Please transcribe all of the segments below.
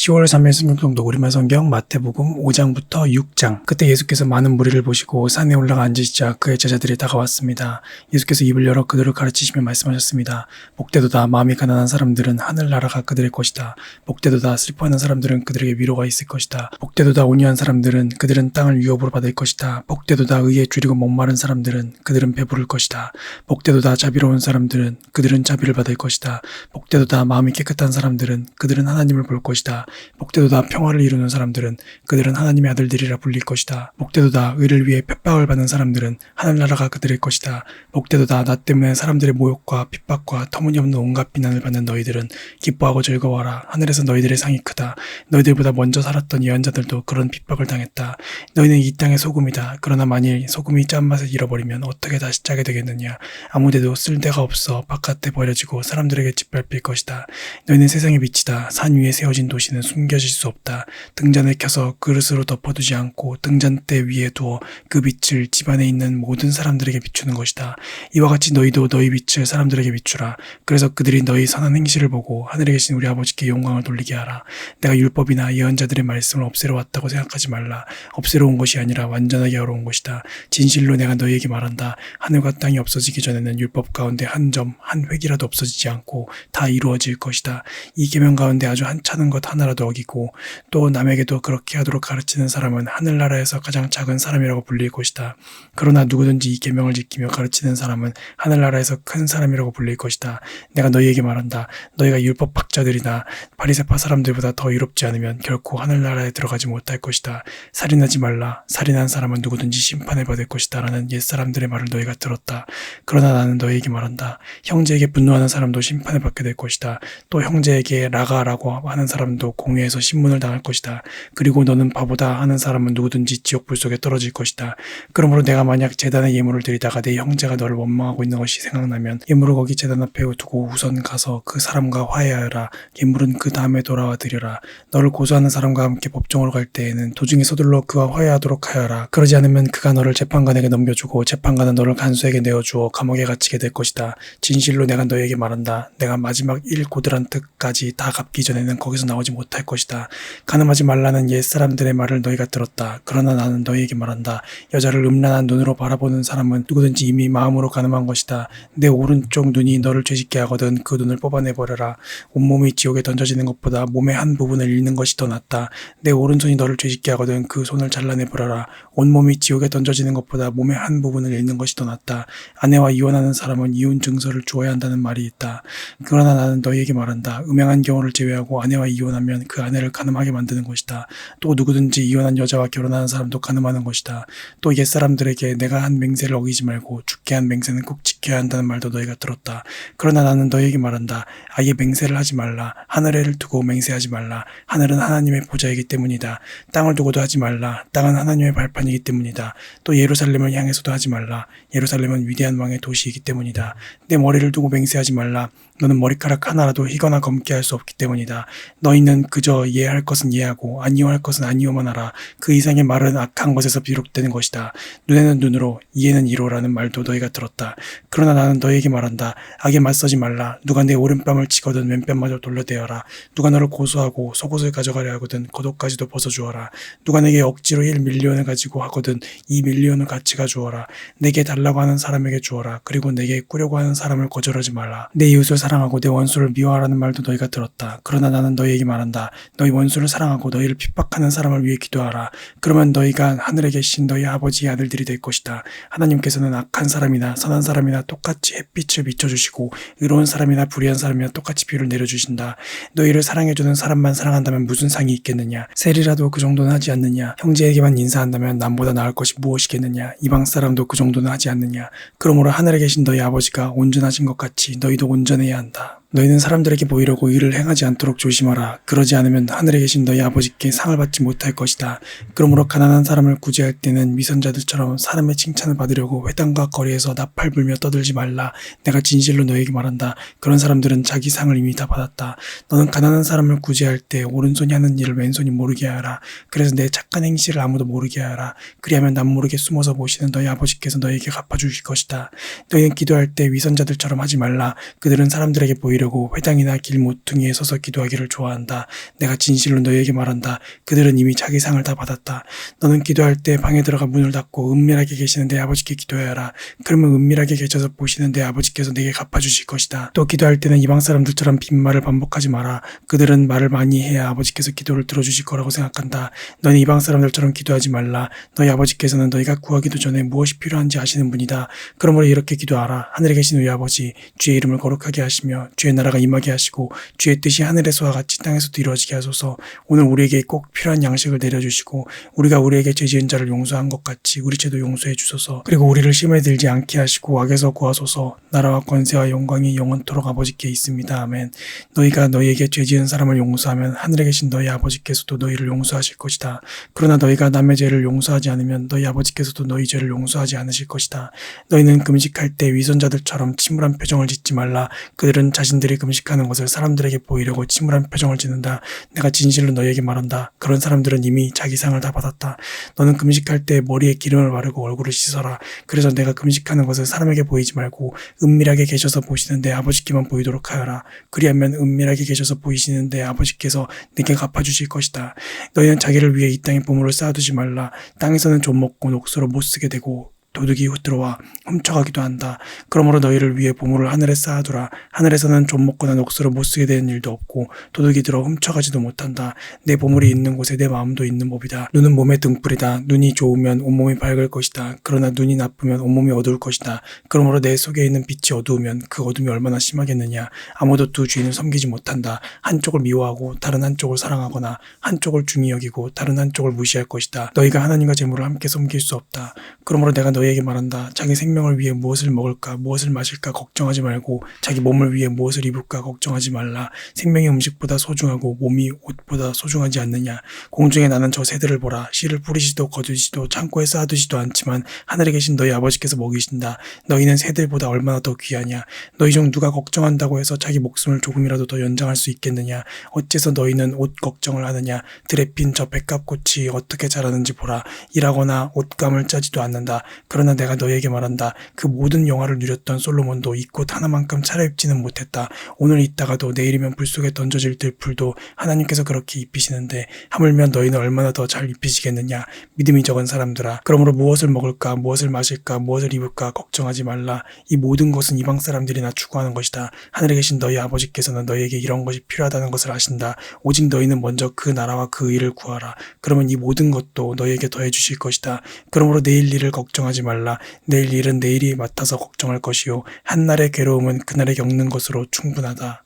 10월 3일 성경통독 우리말 성경 마태복음 5장부터 6장. 그때 예수께서 많은 무리를 보시고 산에 올라가 앉으시자 그의 제자들이 다가왔습니다. 예수께서 입을 열어 그들을 가르치시며 말씀하셨습니다. 복되도다 마음이 가난한 사람들은 하늘나라가 그들의 것이다. 복되도다 슬퍼하는 사람들은 그들에게 위로가 있을 것이다. 복되도다 온유한 사람들은 그들은 땅을 유업으로 받을 것이다. 복되도다 의에 줄이고 목마른 사람들은 그들은 배부를 것이다. 복되도다 자비로운 사람들은 그들은 자비를 받을 것이다. 복되도다 마음이 깨끗한 사람들은 그들은 하나님을 볼 것이다. 복되도다 평화를 이루는 사람들은 그들은 하나님의 아들들이라 불릴 것이다. 복되도다 의를 위해 핍박을 받는 사람들은 하늘나라가 그들의 것이다. 복되도다 나 때문에 사람들의 모욕과 핍박과 터무니없는 온갖 비난을 받는 너희들은 기뻐하고 즐거워하라. 하늘에서 너희들의 상이 크다. 너희들보다 먼저 살았던 예언자들도 그런 핍박을 당했다. 너희는 이 땅의 소금이다. 그러나 만일 소금이 짠맛을 잃어버리면 어떻게 다시 짜게 되겠느냐. 아무데도 쓸 데가 없어 바깥에 버려지고 사람들에게 짓밟힐 것이다. 너희는 세상의 빛이다. 산 위에 세워진 도시는 숨겨질 수 없다. 등잔을 켜서 그릇으로 덮어두지 않고 등잔대 위에 두어 그 빛을 집안에 있는 모든 사람들에게 비추는 것이다. 이와 같이 너희도 너희 빛을 사람들에게 비추라. 그래서 그들이 너희 선한 행실을 보고 하늘에 계신 우리 아버지께 영광을 돌리게 하라. 내가 율법이나 예언자들의 말씀을 없애러 왔다고 생각하지 말라. 없애러 온 것이 아니라 완전하게 하러 온 것이다. 진실로 내가 너희에게 말한다. 하늘과 땅이 없어지기 전에는 율법 가운데 한 점, 한 획이라도 없어지지 않고 다 이루어질 것이다. 이 계명 가운데 아주 한찮은 것 하나라도 어기고 또 남에게도 그렇게 하도록 가르치는 사람은 하늘나라에서 가장 작은 사람이라고 불릴 것이다. 그러나 누구든지 이 계명을 지키며 가르치는 사람은 하늘나라에서 큰 사람이라고 불릴 것이다. 내가 너희에게 말한다. 너희가 율법 학자들이나 바리새파 사람들보다 더 의롭지 않으면 결코 하늘나라에 들어가지 못할 것이다. 살인하지 말라. 살인한 사람은 누구든지 심판을 받을 것이다. 라는 옛사람들의 말을 너희가 들었다. 그러나 나는 너희에게 말한다. 형제에게 분노하는 사람도 심판을 받게 될 것이다. 또 형제에게 라가라고 하는 사람도 공회에서 신문을 당할 것이다. 그리고 너는 바보다 하는 사람은 누구든지 지옥불 속에 떨어질 것이다. 그러므로 내가 만약 제단에 예물을 드리다가 내 형제가 너를 원망하고 있는 것이 생각나면 예물을 거기 제단 앞에 두고 우선 가서 그 사람과 화해하여라. 예물은 그 다음에 돌아와 드려라. 너를 고소하는 사람과 함께 법정으로 갈 때에는 도중에 서둘러 그와 화해하도록 하여라. 그러지 않으면 그가 너를 재판관에게 넘겨주고 재판관은 너를 간수에게 내어주어 감옥에 갇히게 될 것이다. 진실로 내가 너희에게 말한다. 내가 마지막 1고드란트까지 다 갚기 전에는 거기서 나오지 못할 것이다. 간음하지 말라는 옛사람들의 말을 너희가 들었다. 그러나 나는 너희에게 말한다. 여자를 음란한 눈으로 바라보는 사람은 누구든지 이미 마음으로 간음한 것이다. 내 오른쪽 눈이 너를 죄짓게 하거든 그 눈을 뽑아내버려라. 온몸이 지옥에 던져지는 것보다 몸의 한 부분을 잃는 것이 더 낫다. 내 오른손이 너를 죄짓게 하거든 그 손을 잘라내버려라. 온몸이 지옥에 던져지는 것보다 몸의 한 부분을 잃는 것이 더 낫다. 아내와 이혼하는 사람은 이혼 증서를 주어야 한다는 말이 있다. 그러나 나는 너희에게 말한다. 음행한 경우를 제외하고 아내와 이혼하면 그 아내를 간음하게 만드는 것이다. 또 누구든지 이혼한 여자와 결혼하는 사람도 간음하는 것이다. 또 옛사람들에게 내가 한 맹세를 어기지 말고 죽게 한 맹세는 꼭 지켜야 한다는 말도 너희가 들었다. 그러나 나는 너희에게 말한다. 아예 맹세를 하지 말라. 하늘을 두고 맹세하지 말라. 하늘은 하나님의 보좌이기 때문이다. 땅을 두고도 하지 말라. 땅은 하나님의 발판이기 때문이다. 또 예루살렘을 향해서도 하지 말라. 예루살렘은 위대한 왕의 도시이기 때문이다. 내 머리를 두고 맹세하지 말라. 너는 머리카락 하나라도 희거나 검게 할 수 없기 때문이다. 너희는 그저 이해할 것은 이해하고 아니오할 것은 아니오만 하라. 그 이상의 말은 악한 것에서 비롯되는 것이다. 눈에는 눈으로 이에는 이로라는 말도 너희가 들었다. 그러나 나는 너희에게 말한다. 악에 맞서지 말라. 누가 내 오른뺨을 치거든 왼뺨마저 돌려대어라. 누가 너를 고소하고 속옷을 가져가려 하거든 겉옷까지도 벗어주어라. 누가 내게 억지로 1밀리언을 가지고 하거든 2밀리언을 같이 가주어라. 내게 달라고 하는 사람에게 주어라. 그리고 내게 꾸려고 하는 사람을 거절하지 말라. 내 이웃을 사랑하고 내 원수를 미워하라는 말도 너희가 들었다. 그러나 나는 너희에게 말한다. 너희 원수를 사랑하고 너희를 핍박하는 사람을 위해 기도하라. 그러면 너희가 하늘에 계신 너희 아버지의 아들들이 될 것이다. 하나님께서는 악한 사람이나 선한 사람이나 똑같이 햇빛을 비춰주시고 의로운 사람이나 불의한 사람이나 똑같이 비를 내려주신다. 너희를 사랑해주는 사람만 사랑한다면 무슨 상이 있겠느냐. 셀이라도 그 정도는 하지 않느냐. 형제에게만 인사한다면 남보다 나을 것이 무엇이겠느냐. 이방 사람도 그 정도는 하지 않느냐. 그러므로 하늘에 계신 너희 아버지가 온전하신 것 같이 너희도 온전해야 한다. 너희는 사람들에게 보이려고 의를 행하지 않도록 조심하라. 그러지 않으면 하늘에 계신 너희 아버지께 상을 받지 못할 것이다. 그러므로 가난한 사람을 구제할 때는 위선자들처럼 사람의 칭찬을 받으려고 회당과 거리에서 나팔 불며 떠들지 말라. 내가 진실로 너희에게 말한다. 그런 사람들은 자기 상을 이미 다 받았다. 너는 가난한 사람을 구제할 때 오른손이 하는 일을 왼손이 모르게 하라. 그래서 내 착한 행실을 아무도 모르게 하라. 그리하면 남 모르게 숨어서 보시는 너희 아버지께서 너희에게 갚아주실 것이다. 너희는 기도할 때 위선자들처럼 하지 말라. 그들은 사람들에게 보이려고 보이려고 회당이나 길 모퉁이에 서서 기도하기를 좋아한다. 내가 진실로 너희에게 말한다. 그들은 이미 자기 상을 다 받았다. 너는 기도할 때 방에 들어가 문을 닫고 은밀하게 계시는 내 아버지께 기도해야 하라. 그러면 은밀하게 계셔서 보시는 내 아버지께서 내게 갚아주실 것이다. 또 기도할 때는 이방 사람들처럼 빈말을 반복하지 마라. 그들은 말을 많이 해야 아버지께서 기도를 들어주실 거라고 생각한다. 너는 이방 사람들처럼 기도하지 말라. 너희 아버지께서는 너희가 구하기도 전에 무엇이 필요한지 아시는 분이다. 그러므로 이렇게 기도하라. 하늘에 계신 우리 아버지, 주의 이름을 거룩하게 하시며 주의 나라가 임하게 하시고 주의 뜻이 하늘에서와 같이 땅에서도 이루어지게 하소서. 오늘 우리에게 꼭 필요한 양식을 내려주시고 우리가 우리에게 죄 지은 자를 용서한 것 같이 우리 죄도 용서해 주소서. 그리고 우리를 시험에 들지 않게 하시고 악에서 구하소서. 나라와 권세와 영광이 영원토록 아버지께 있습니다. 아멘. 너희가 너희에게 죄 지은 사람을 용서하면 하늘에 계신 너희 아버지께서도 너희를 용서하실 것이다. 그러나 너희가 남의 죄를 용서하지 않으면 너희 아버지께서도 너희 죄를 용서하지 않으실 것이다. 너희는 금식할 때 위선자들처럼 침울한 표정을 짓지 말라. 그들은 자신들이 금식하는 것을 사람들에게 보이려고 침울한 표정을 짓는다. 내가 진실로 너희에게 말한다. 그런 사람들은 이미 자기 상을 다 받았다. 너는 금식할 때 머리에 기름을 바르고 얼굴을 씻어라. 그래서 내가 금식하는 것을 사람에게 보이지 말고 은밀하게 계셔서 보시는 내 아버지께만 보이도록 하여라. 그리하면 은밀하게 계셔서 보이시는 내 아버지께서 내게 갚아주실 것이다. 너희는 자기를 위해 이 땅에 보물을 쌓아두지 말라. 땅에서는 좀 먹고 녹수로 못 쓰게 되고 도둑이 들어와 훔쳐가기도 한다. 그러므로 너희를 위해 보물을 하늘에 쌓아두라. 하늘에서는 좀 먹거나 녹수로 못 쓰게 되는 일도 없고 도둑이 들어 훔쳐가지도 못한다. 내 보물이 있는 곳에 내 마음도 있는 법이다. 눈은 몸의 등불이다. 눈이 좋으면 온몸이 밝을 것이다. 그러나 눈이 나쁘면 온몸이 어두울 것이다. 그러므로 내 속에 있는 빛이 어두우면 그 어둠이 얼마나 심하겠느냐. 아무도 두 주인을 섬기지 못한다. 한쪽을 미워하고 다른 한쪽을 사랑하거나 한쪽을 중히 여기고 다른 한쪽을 무시할 것이다. 너희가 하나님과 재물을 함께 섬길 수 없다. 그러므로 내가 너희에게 말한다. 자기 생명을 위해 무엇을 먹을까 무엇을 마실까 걱정하지 말고 자기 몸을 위해 무엇을 입을까 걱정하지 말라. 생명이 음식보다 소중하고 몸이 옷보다 소중하지 않느냐. 공중에 나는 저 새들을 보라. 씨를 뿌리지도 거두지도 창고에 쌓아두지도 않지만 하늘에 계신 너희 아버지께서 먹이신다. 너희는 새들보다 얼마나 더 귀하냐. 너희 중 누가 걱정한다고 해서 자기 목숨을 조금이라도 더 연장할 수 있겠느냐. 어째서 너희는 옷 걱정을 하느냐. 들에 핀 저 백합꽃이 어떻게 자라는지 보라. 일하거나 옷감을 짜지도 않는다. 그러나 내가 너희에게 말한다. 그 모든 영화를 누렸던 솔로몬도 이 꽃 하나만큼 차려입지는 못했다. 오늘 있다가도 내일이면 불 속에 던져질 들풀도 하나님께서 그렇게 입히시는데 하물며 너희는 얼마나 더 잘 입히시겠느냐. 믿음이 적은 사람들아. 그러므로 무엇을 먹을까 무엇을 마실까 무엇을 입을까 걱정하지 말라. 이 모든 것은 이방 사람들이나 추구하는 것이다. 하늘에 계신 너희 아버지께서는 너희에게 이런 것이 필요하다는 것을 아신다. 오직 너희는 먼저 그 나라와 그 의를 구하라. 그러면 이 모든 것도 너희에게 더해 주실 것이다. 그러므로 내일 일을 걱정하지 말라. 내일 일은 내일이 맡아서 걱정할 것이요 한날의 괴로움은 그날에 겪는 것으로 충분하다.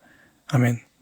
아멘.